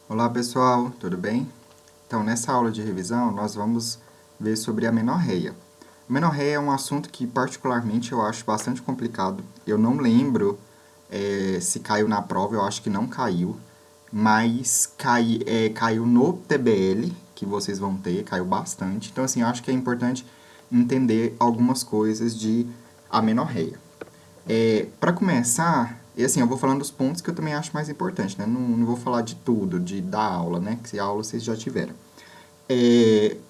Olá pessoal, tudo bem? Então, nessa aula de revisão, nós vamos ver sobre a menorreia. A menorreia é um assunto que, particularmente, eu acho bastante complicado. Eu não lembro se caiu na prova, eu acho que não caiu, mas caiu no TBL, que vocês vão ter, caiu bastante. Então, assim, eu acho que é importante entender algumas coisas de amenorreia. Para começar, e assim, eu vou falando dos pontos que eu também acho mais importante, né? Não vou falar de tudo, da aula, né? Que a aula vocês já tiveram.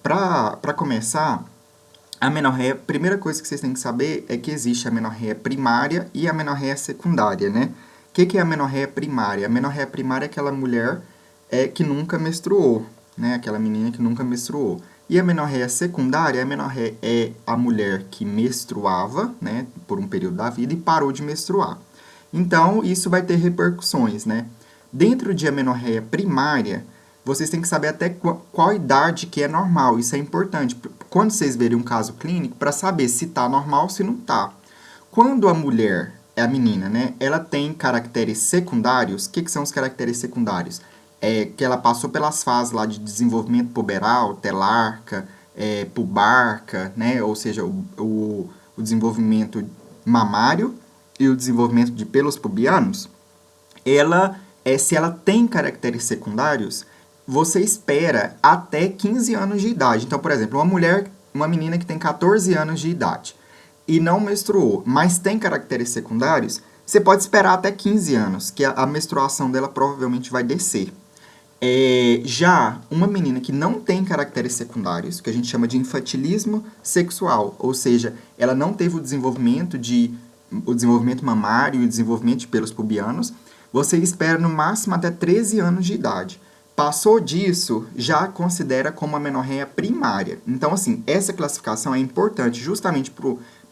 Para começar, a menorreia, a primeira coisa que vocês têm que saber é que existe a menorreia primária e a menorreia secundária, né? O que é a menorreia primária? A menorreia primária é aquela mulher que nunca menstruou, né? Aquela menina que nunca menstruou. E a menorreia secundária, a menorreia é a mulher que menstruava, né, por um período da vida e parou de menstruar. Então, isso vai ter repercussões, né? Dentro de amenorreia primária, vocês têm que saber até qual idade que é normal. Isso é importante. Quando vocês verem um caso clínico, para saber se está normal ou se não está. Quando a mulher, é a menina, né? Ela tem caracteres secundários. O que são os caracteres secundários? É que ela passou pelas fases lá de desenvolvimento puberal, telarca, pubarca, né? Ou seja, o desenvolvimento mamário e o desenvolvimento de pelos pubianos. Se ela tem caracteres secundários, você espera até 15 anos de idade. Então, por exemplo, uma menina que tem 14 anos de idade e não menstruou, mas tem caracteres secundários, você pode esperar até 15 anos, que a menstruação dela provavelmente vai descer. Já uma menina que não tem caracteres secundários, que a gente chama de infantilismo sexual, ou seja, ela não teve o desenvolvimento mamário e o desenvolvimento de pelos pubianos, você espera no máximo até 13 anos de idade. Passou disso, já considera como a menorreia primária. Então, assim, essa classificação é importante justamente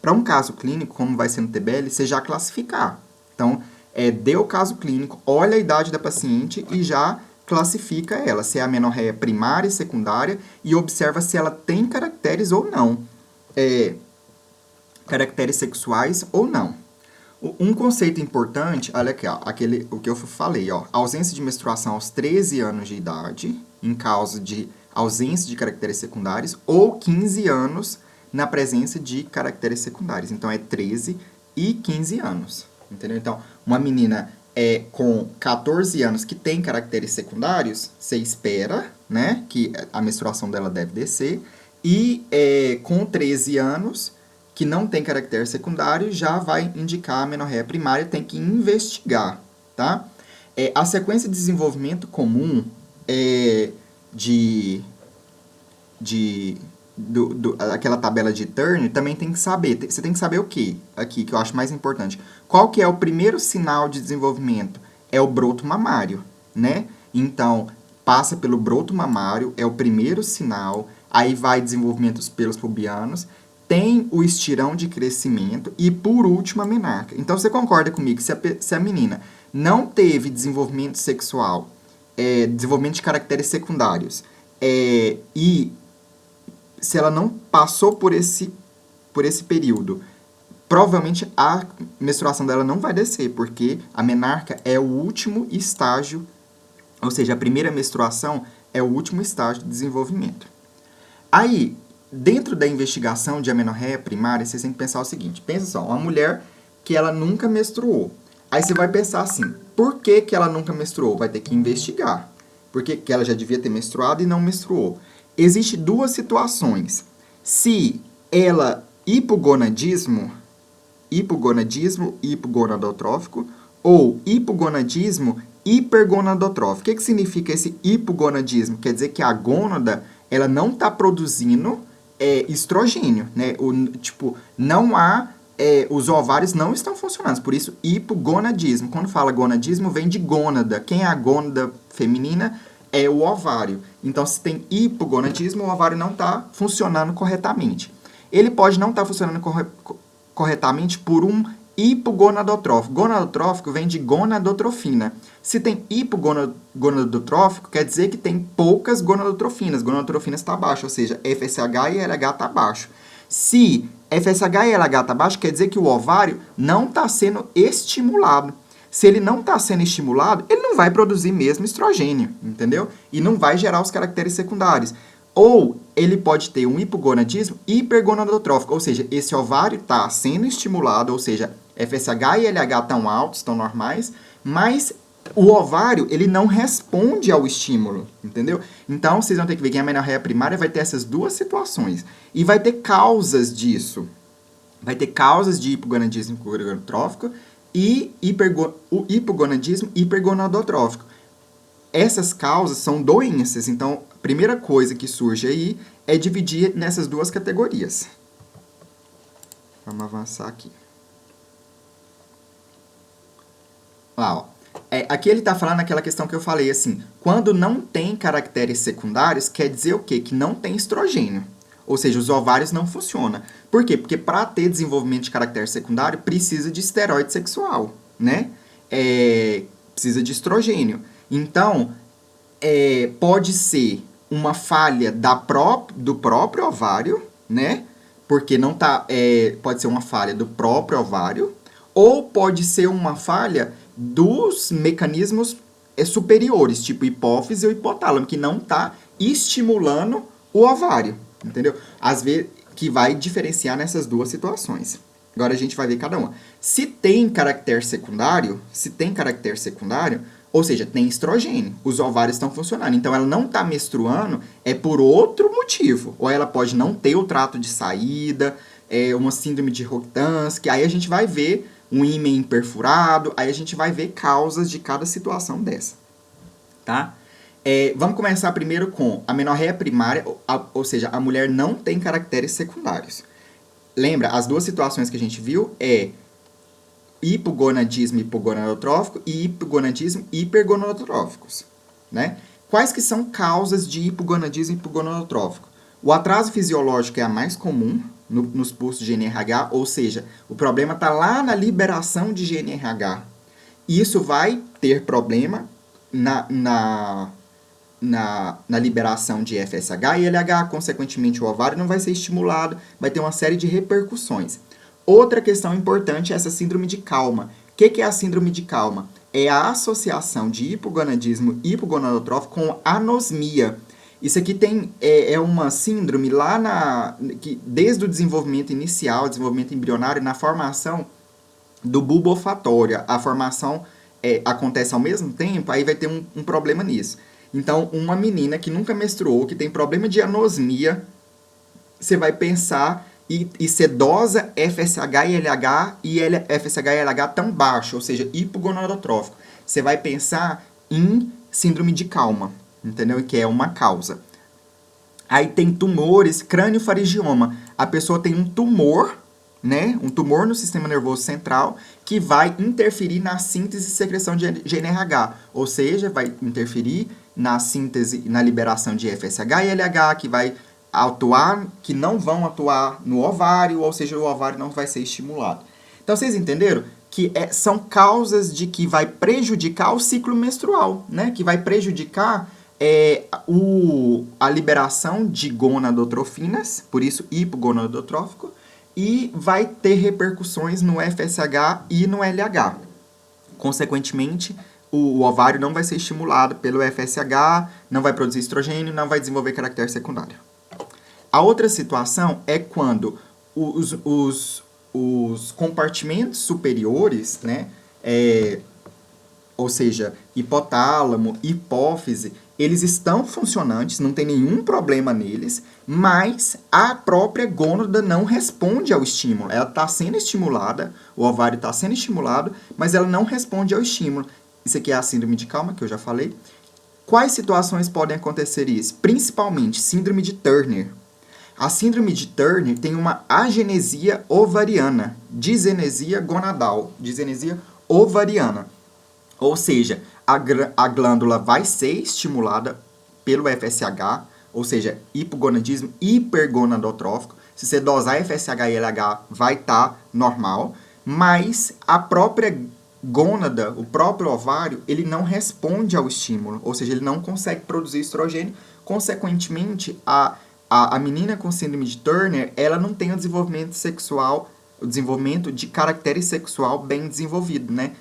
para um caso clínico, como vai ser no TBL, você já classificar. Então, dê o caso clínico, olha a idade da paciente e já classifica ela, se é a menorreia primária e secundária, e observa se ela tem caracteres ou não. Caracteres sexuais ou não. Um conceito importante, olha aqui, ó, o que eu falei, ó, ausência de menstruação aos 13 anos de idade, em causa de ausência de caracteres secundários, ou 15 anos na presença de caracteres secundários. Então, é 13 e 15 anos, entendeu? Então, uma menina com 14 anos que tem caracteres secundários, você espera, né, que a menstruação dela deve descer, e com 13 anos que não tem caractere secundário, já vai indicar a menorreia primária, tem que investigar, tá? A sequência de desenvolvimento comum aquela tabela de Turner também tem que saber. Você tem que saber o quê? Aqui, que eu acho mais importante. Qual que é o primeiro sinal de desenvolvimento? É o broto mamário, né? Então, passa pelo broto mamário, é o primeiro sinal, aí vai desenvolvimento dos pelos pubianos, tem o estirão de crescimento e, por último, a menarca. Então, você concorda comigo que se a menina não teve desenvolvimento sexual, desenvolvimento de caracteres secundários, e se ela não passou por esse período, provavelmente a menstruação dela não vai descer, porque a menarca é o último estágio, ou seja, a primeira menstruação é o último estágio de desenvolvimento. Aí, dentro da investigação de amenorreia primária, vocês têm que pensar o seguinte, pensa só, uma mulher que ela nunca menstruou. Aí você vai pensar assim, por que ela nunca menstruou? Vai ter que investigar. Porque ela já devia ter menstruado e não menstruou. Existem duas situações. Se ela hipogonadismo hipogonadotrófico ou hipogonadismo hipergonadotrófico. O que significa esse hipogonadismo? Quer dizer que a gônada ela não está produzindo estrogênio, né? Não há os ovários não estão funcionando, por isso hipogonadismo. Quando fala gonadismo, vem de gônada. Quem é a gônada feminina? É o ovário. Então, se tem hipogonadismo, o ovário não está funcionando corretamente. Ele pode não estar funcionando corretamente por um hipogonadotrófico. Gonadotrófico vem de gonadotrofina. Se tem hipogonadotrófico, quer dizer que tem poucas gonadotrofinas. Gonadotrofinas está baixo, ou seja, FSH e LH está baixo. Se FSH e LH está baixo, quer dizer que o ovário não está sendo estimulado. Se ele não está sendo estimulado, ele não vai produzir mesmo estrogênio, entendeu? E não vai gerar os caracteres secundários. Ou ele pode ter um hipogonadismo hipergonadotrófico, ou seja, esse ovário está sendo estimulado, ou seja, FSH e LH estão altos, estão normais, mas o ovário, ele não responde ao estímulo, entendeu? Então, vocês vão ter que ver que a amenorreia primária vai ter essas duas situações. E vai ter causas disso. Vai ter causas de hipogonadismo hipergonadotrófico e hipogonadismo hipergonadotrófico. Essas causas são doenças, então a primeira coisa que surge aí é dividir nessas duas categorias. Vamos avançar aqui. Lá, ó. Aqui ele está falando aquela questão que eu falei, assim, quando não tem caracteres secundários, quer dizer o quê? Que não tem estrogênio. Ou seja, os ovários não funcionam. Por quê? Porque para ter desenvolvimento de caractere secundário, precisa de esteroide sexual, né? Precisa de estrogênio. Então, pode ser uma falha do próprio ovário, né? Porque não tá, pode ser uma falha do próprio ovário, ou pode ser uma falha dos mecanismos superiores, tipo hipófise ou hipotálamo, que não está estimulando o ovário, entendeu? Às vezes, que vai diferenciar nessas duas situações. Agora a gente vai ver cada uma. Se tem caractere secundário, ou seja, tem estrogênio, os ovários estão funcionando, então ela não está menstruando, é por outro motivo. Ou ela pode não ter o trato de saída, uma síndrome de Rokitansky, aí a gente vai ver um ímen perfurado, aí a gente vai ver causas de cada situação dessa, tá? Vamos começar primeiro com a amenorreia primária, ou seja, a mulher não tem caracteres secundários. Lembra, as duas situações que a gente viu hipogonadismo hipogonadotrófico e hipogonadismo hipergonadotróficos, né? Quais que são causas de hipogonadismo hipogonadotrófico? O atraso fisiológico é a mais comum nos pulsos de GNRH, ou seja, o problema está lá na liberação de GNRH. E isso vai ter problema na liberação de FSH e LH, consequentemente o ovário não vai ser estimulado, vai ter uma série de repercussões. Outra questão importante é essa síndrome de Kalman. O que é a síndrome de Kalman? É a associação de hipogonadismo hipogonadotrófico com anosmia. Isso aqui é uma síndrome lá que desde o desenvolvimento inicial, desenvolvimento embrionário, na formação do bulbo olfatório. A formação acontece ao mesmo tempo, aí vai ter um problema nisso. Então, uma menina que nunca menstruou, que tem problema de anosmia, você vai pensar e sedosa FSH e LH e FSH e LH tão baixo, ou seja, hipogonadotrófico. Você vai pensar em síndrome de Kalman, entendeu? Que é uma causa. Aí tem tumores, crâniofaringioma. A pessoa tem um tumor, né? Um tumor no sistema nervoso central que vai interferir na síntese e secreção de GNRH, ou seja, vai interferir na síntese, na liberação de FSH e LH, que vai atuar, que não vão atuar no ovário, ou seja, o ovário não vai ser estimulado. Então, vocês entenderam que são causas de que vai prejudicar o ciclo menstrual, né? Que vai prejudicar a liberação de gonadotrofinas, por isso hipogonadotrófico, e vai ter repercussões no FSH e no LH. Consequentemente, o ovário não vai ser estimulado pelo FSH, não vai produzir estrogênio, não vai desenvolver caractere secundário. A outra situação é quando os compartimentos superiores, né, ou seja, hipotálamo, hipófise, eles estão funcionantes, não tem nenhum problema neles, mas a própria gônada não responde ao estímulo. Ela está sendo estimulada, o ovário está sendo estimulado, mas ela não responde ao estímulo. Isso aqui é a síndrome de Kalman, que eu já falei. Quais situações podem acontecer isso? Principalmente síndrome de Turner. A síndrome de Turner tem uma agenesia ovariana, disenesia gonadal, disenesia ovariana. Ou seja, a glândula vai ser estimulada pelo FSH, ou seja, hipogonadismo hipergonadotrófico. Se você dosar FSH e LH, vai estar normal, mas a própria gônada, o próprio ovário, ele não responde ao estímulo, ou seja, ele não consegue produzir estrogênio, consequentemente, a menina com síndrome de Turner, ela não tem o desenvolvimento sexual, o desenvolvimento de caractere sexual bem desenvolvido, né?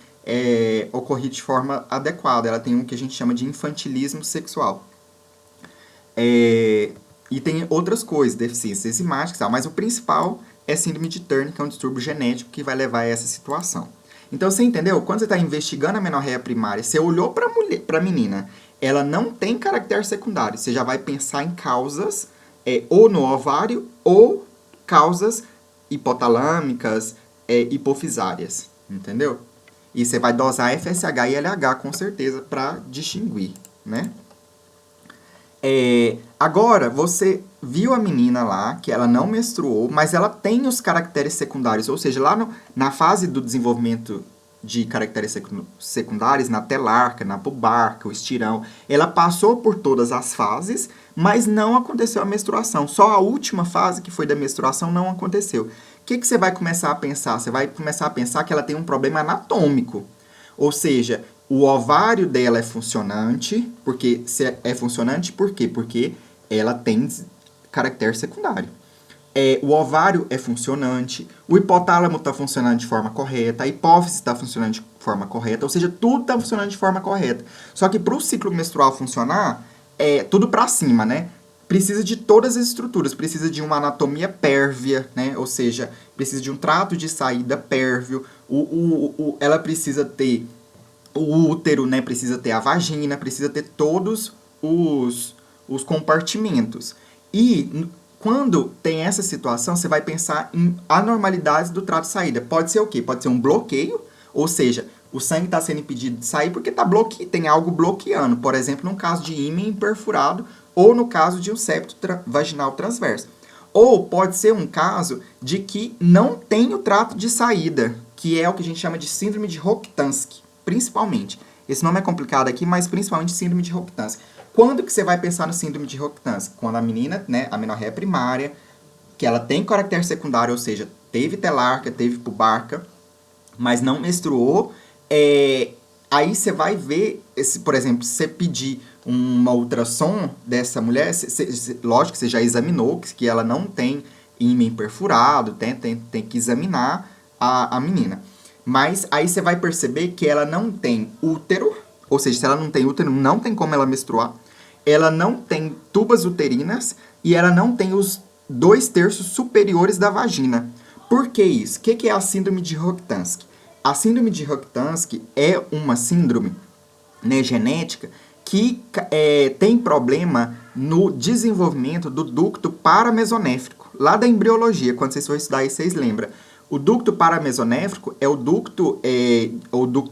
ocorrer de forma adequada. Ela tem um que a gente chama de infantilismo sexual. E tem outras coisas, deficiências enzimáticas e tal, mas o principal é síndrome de Turner, que é um distúrbio genético que vai levar a essa situação. Então, você entendeu? Quando você está investigando a amenorreia primária, você olhou para a menina, ela não tem caractere secundário, você já vai pensar em causas ou no ovário ou causas hipotalâmicas, hipofisárias, entendeu? E você vai dosar FSH e LH com certeza para distinguir, né? Agora, você viu a menina lá, que ela não menstruou, mas ela tem os caracteres secundários, ou seja, lá na fase do desenvolvimento de caracteres secundários, na telarca, na pubarca, o estirão, ela passou por todas as fases, mas não aconteceu a menstruação. Só a última fase, que foi da menstruação, não aconteceu. O que você vai começar a pensar? Você vai começar a pensar que ela tem um problema anatômico. Ou seja, o ovário dela é funcionante, porque se é funcionante por quê? Porque ela tem caractere secundário. O ovário é funcionante, o hipotálamo está funcionando de forma correta, a hipófise está funcionando de forma correta, ou seja, tudo está funcionando de forma correta. Só que para o ciclo menstrual funcionar, tudo para cima, né? Precisa de todas as estruturas, precisa de uma anatomia pérvia, né? Ou seja, precisa de um trato de saída pérvio, ela precisa ter o útero, né? Precisa ter a vagina, precisa ter todos os compartimentos. E quando tem essa situação, você vai pensar em anormalidades do trato de saída. Pode ser o quê? Pode ser um bloqueio, ou seja, o sangue está sendo impedido de sair porque tem algo bloqueando. Por exemplo, no caso de ímã perfurado ou no caso de um septo vaginal transverso. Ou pode ser um caso de que não tem o trato de saída, que é o que a gente chama de síndrome de Rokitansky, principalmente. Esse nome é complicado aqui, mas principalmente síndrome de Rokitansky. Quando que você vai pensar no síndrome de Rokitansky? Quando a menina, né, a amenorreia primária, que ela tem caractere secundário, ou seja, teve telarca, teve pubarca, mas não menstruou, aí você vai ver, por exemplo, se você pedir uma ultrassom dessa mulher, lógico que você já examinou, que ela não tem ímã perfurado, tem que examinar a menina. Mas aí você vai perceber que ela não tem útero, ou seja, se ela não tem útero, não tem como ela menstruar. Ela não tem tubas uterinas e ela não tem os 2/3 superiores da vagina. Por que isso? O que é a síndrome de Rokitansky? A síndrome de Rokitansky é uma síndrome, né, genética que tem problema no desenvolvimento do ducto paramesonéfrico. Lá da embriologia, quando vocês forem estudar isso, vocês lembram. O ducto paramesonéfrico é o ducto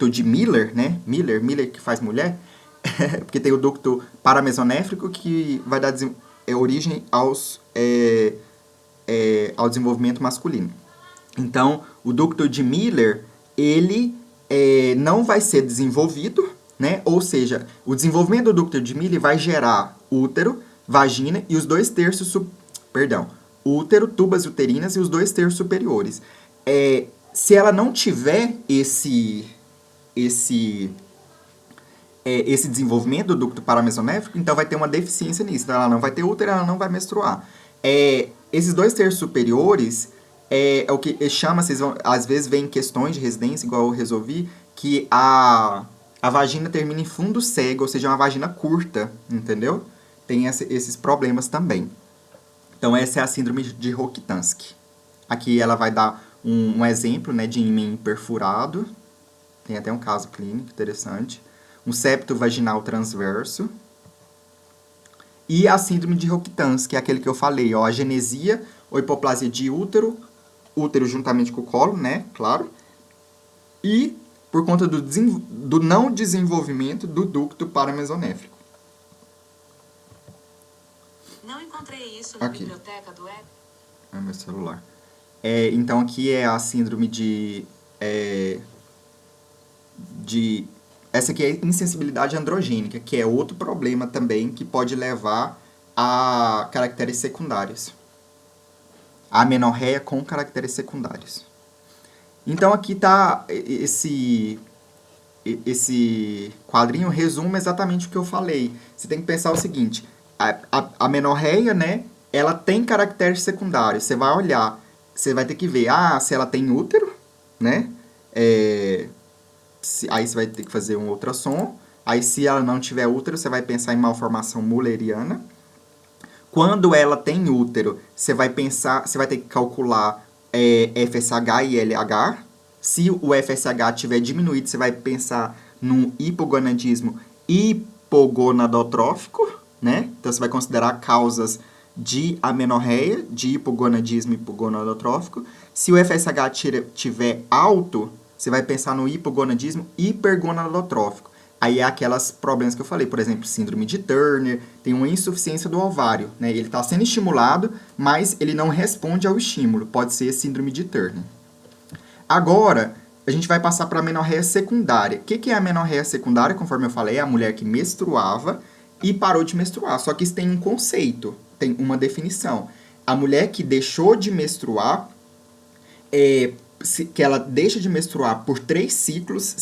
de Miller, né? Miller que faz mulher, porque tem o ducto paramesonéfrico que vai dar origem ao desenvolvimento masculino. Então, o ducto de Miller, ele não vai ser desenvolvido, né? Ou seja, o desenvolvimento do ducto de Miller vai gerar útero, vagina e os 2/3 útero, tubas uterinas e os 2/3 superiores. Se ela não tiver esse desenvolvimento do ducto paramesonéfrico, então vai ter uma deficiência nisso. Então ela não vai ter útero, ela não vai menstruar. Esses 2/3 superiores é o que chama, vocês vão, às vezes vem questões de residência, igual eu resolvi, que a vagina termina em fundo cego, ou seja, uma vagina curta, entendeu? Tem esses problemas também. Então essa é a síndrome de Rokitansky. Aqui ela vai dar um exemplo, né, de ímã perfurado. Tem até um caso clínico interessante. Um septo vaginal transverso. E a síndrome de Rokitansky, que é aquele que eu falei, ó, agenesia ou hipoplasia de útero juntamente com o colo, né, claro. E por conta do não desenvolvimento do ducto paramesonéfrico. Não encontrei isso na biblioteca do web. É meu celular. Então aqui é a síndrome essa aqui é a insensibilidade androgênica, que é outro problema também que pode levar a caracteres secundários. A amenorreia com caracteres secundários. Então aqui está esse quadrinho resume exatamente o que eu falei. Você tem que pensar o seguinte, a amenorreia, né, ela tem caracteres secundários. Você vai olhar, você vai ter que ver, se ela tem útero, né, Aí você vai ter que fazer um ultrassom. Aí, se ela não tiver útero, você vai pensar em malformação mulleriana. Quando ela tem útero, você vai ter que calcular FSH e LH. Se o FSH tiver diminuído, você vai pensar num hipogonadismo hipogonadotrófico, né? Então, você vai considerar causas de amenorreia, de hipogonadismo hipogonadotrófico. Se o FSH tiver alto, você vai pensar no hipogonadismo hipergonadotrófico. Aí é aquelas problemas que eu falei, por exemplo, síndrome de Turner, tem uma insuficiência do ovário, né? Ele está sendo estimulado, mas ele não responde ao estímulo. Pode ser síndrome de Turner. Agora, a gente vai passar para a amenorreia secundária. O que é a amenorreia secundária? Conforme eu falei, é a mulher que menstruava e parou de menstruar. Só que isso tem um conceito, tem uma definição. A mulher que deixou de menstruar, que ela deixa de menstruar por 3 ciclos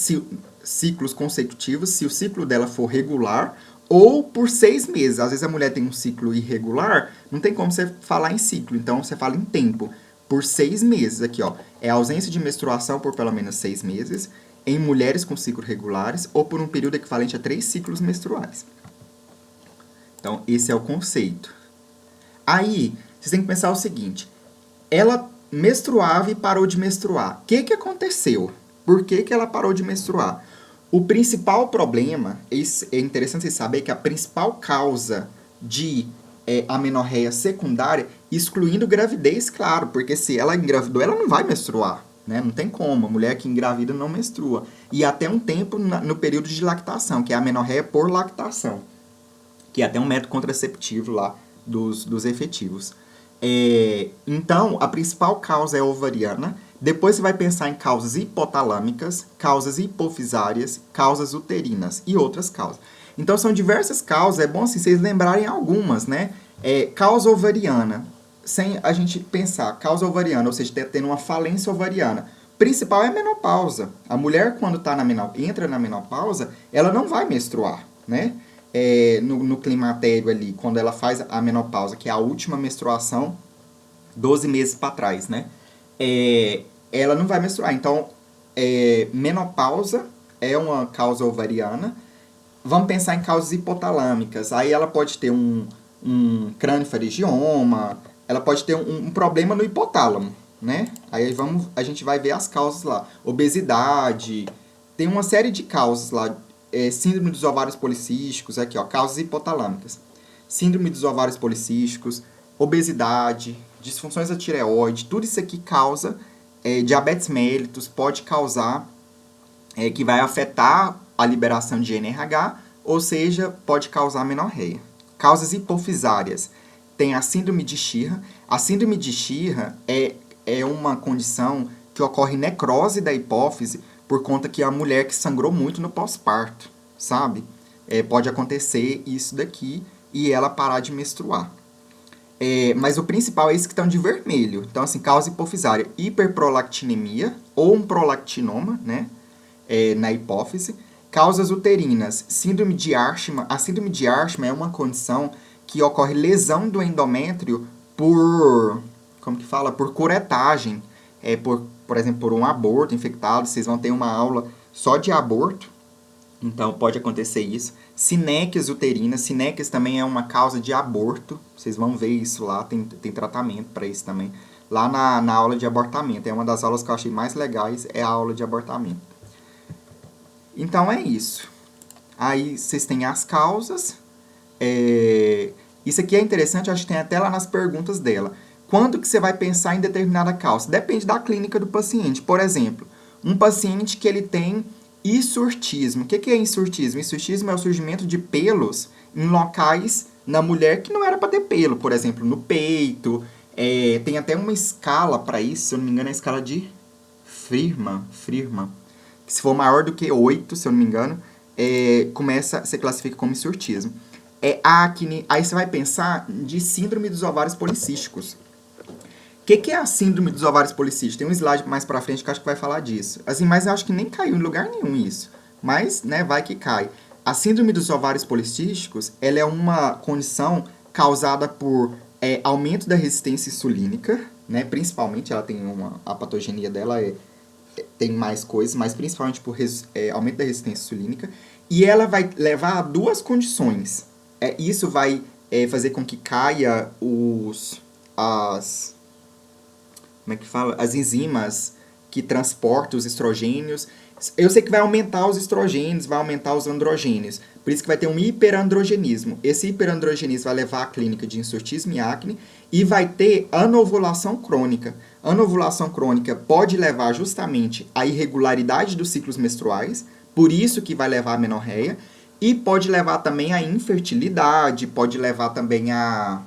consecutivos, se o ciclo dela for regular, ou por 6 meses. Às vezes a mulher tem um ciclo irregular, não tem como você falar em ciclo, então você fala em tempo. Por 6 meses, aqui ó, é a ausência de menstruação por pelo menos 6 meses, em mulheres com ciclos regulares, ou por um período equivalente a 3 ciclos menstruais. Então, esse é o conceito. Aí, vocês têm que pensar o seguinte, ela menstruava e parou de menstruar. O que aconteceu? Por que ela parou de menstruar? O principal problema, é interessante vocês saberem que a principal causa de amenorreia secundária, excluindo gravidez, claro, porque se ela engravidou, ela não vai menstruar, né? Não tem como, a mulher que engravida não menstrua. E até um tempo no período de lactação, que é a amenorreia por lactação, que é até um método contraceptivo lá dos efetivos. Então, a principal causa é ovariana. Depois você vai pensar em causas hipotalâmicas, causas hipofisárias, causas uterinas e outras causas. Então, são diversas causas, é bom assim, vocês lembrarem algumas, né? Causa ovariana, sem a gente pensar, causa ovariana, ou seja, tendo uma falência ovariana. Principal é a menopausa. A mulher, quando entra na menopausa, ela não vai menstruar, né? No climatério ali, quando ela faz a menopausa, que é a última menstruação, 12 meses para trás, né? Ela não vai menstruar. Então, menopausa é uma causa ovariana. Vamos pensar em causas hipotalâmicas. Aí ela pode ter um crâniofaringioma, ela pode ter um problema no hipotálamo, né? Aí a gente vai ver as causas lá. Obesidade, tem uma série de causas lá. Síndrome dos ovários policísticos, aqui ó, causas hipotalâmicas. Síndrome dos ovários policísticos, obesidade, disfunções da tireoide, tudo isso aqui causa diabetes mellitus, pode causar, que vai afetar a liberação de NRH, ou seja, pode causar amenorreia. Causas hipofisárias, tem a síndrome de Sheehan. A síndrome de Sheehan é uma condição que ocorre necrose da hipófise por conta que a mulher que sangrou muito no pós-parto, sabe? Pode acontecer isso daqui e ela parar de menstruar. Mas o principal é esse que estão de vermelho. Então, assim, causa hipofisária, hiperprolactinemia ou um prolactinoma, né? Na hipófise. Causas uterinas, síndrome de Ashman. A síndrome de Ashman é uma condição que ocorre lesão do endométrio por curetagem. Por exemplo, por um aborto infectado. Vocês vão ter uma aula só de aborto. Então, pode acontecer isso. Sinéquias uterinas. Sinéquias também é uma causa de aborto. Vocês vão ver isso lá. Tem tratamento para isso também. Lá na aula de abortamento. É uma das aulas que eu achei mais legais. É a aula de abortamento. Então, é isso. Aí, vocês têm as causas. Isso aqui é interessante. Acho que tem até lá nas perguntas dela. Quando que você vai pensar em determinada causa? Depende da clínica do paciente. Por exemplo, um paciente que ele tem hirsutismo. O que é hirsutismo? Hirsutismo é o surgimento de pelos em locais na mulher que não era para ter pelo. Por exemplo, no peito. Tem até uma escala para isso, se eu não me engano, é a escala de Freeman. Que se for maior do que 8, se eu não me engano, você classifica como hirsutismo. Acne. Aí você vai pensar de síndrome dos ovários policísticos. O que é a síndrome dos ovários policísticos? Tem um slide mais pra frente que eu acho que vai falar disso. Assim, mas eu acho que nem caiu em lugar nenhum isso. Mas, né, vai que cai. A síndrome dos ovários policísticos, ela é uma condição causada por aumento da resistência insulínica, né? Principalmente, ela tem a patogenia dela tem mais coisas, mas principalmente por aumento da resistência insulínica. E ela vai levar a duas condições. Isso vai fazer com que caia como é que fala? As enzimas que transportam os estrogênios. Eu sei que vai aumentar os estrogênios, vai aumentar os androgênios. Por isso que vai ter um hiperandrogenismo. Esse hiperandrogenismo vai levar à clínica de hirsutismo e acne e vai ter anovulação crônica. Anovulação crônica pode levar justamente à irregularidade dos ciclos menstruais, por isso que vai levar à menorreia, e pode levar também à infertilidade, pode levar também a...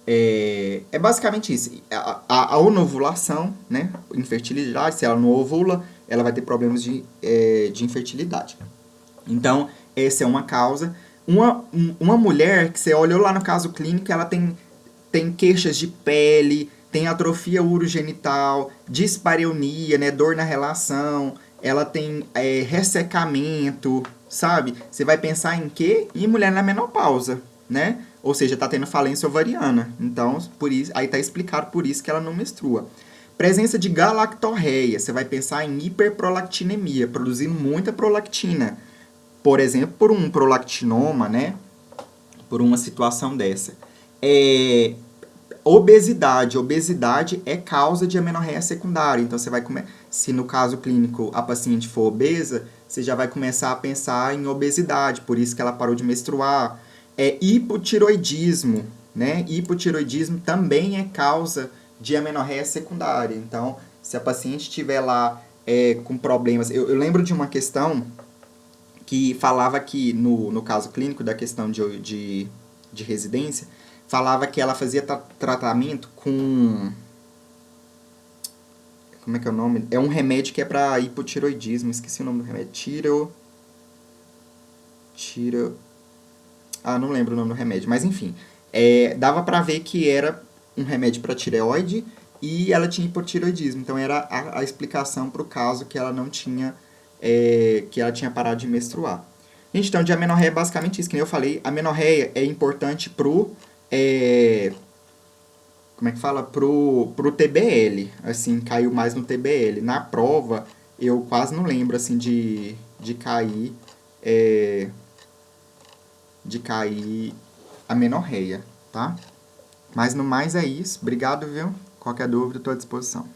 É basicamente isso. A onovulação, né? Infertilidade, se ela não ovula, ela vai ter problemas de infertilidade. Então, essa é uma causa. Uma mulher que você olhou lá no caso clínico, ela tem queixas de pele, tem atrofia urogenital, dispareunia, né? Dor na relação, ela tem ressecamento, sabe? Você vai pensar em quê? Em mulher na menopausa, né? Ou seja, tá tendo falência ovariana. Então, por isso, aí tá explicado por isso que ela não menstrua. Presença de galactorreia. Você vai pensar em hiperprolactinemia, produzindo muita prolactina. Por exemplo, por um prolactinoma, né? Por uma situação dessa. Obesidade. Obesidade é causa de amenorreia secundária. Então, você vai se no caso clínico a paciente for obesa, você já vai começar a pensar em obesidade. Por isso que ela parou de menstruar. Hipotiroidismo, né? Hipotiroidismo também é causa de amenorreia secundária. Então, se a paciente estiver lá com problemas... Eu lembro de uma questão que falava que, no caso clínico da questão de residência, falava que ela fazia tratamento com... Como é que é o nome? É um remédio que é para hipotiroidismo. Esqueci o nome do remédio. Não lembro o nome do remédio, mas enfim. Dava pra ver que era um remédio para tireoide e ela tinha hipotiroidismo. Então era a explicação pro caso que ela não tinha, que ela tinha parado de menstruar. Gente, então de amenorreia é basicamente isso, que nem eu falei. A amenorreia é importante pro... como é que fala? Pro TBL. Assim, caiu mais no TBL. Na prova, eu quase não lembro, assim, de cair... de cair a menorreia, tá? Mas no mais é isso. Obrigado, viu? Qualquer dúvida, estou à disposição.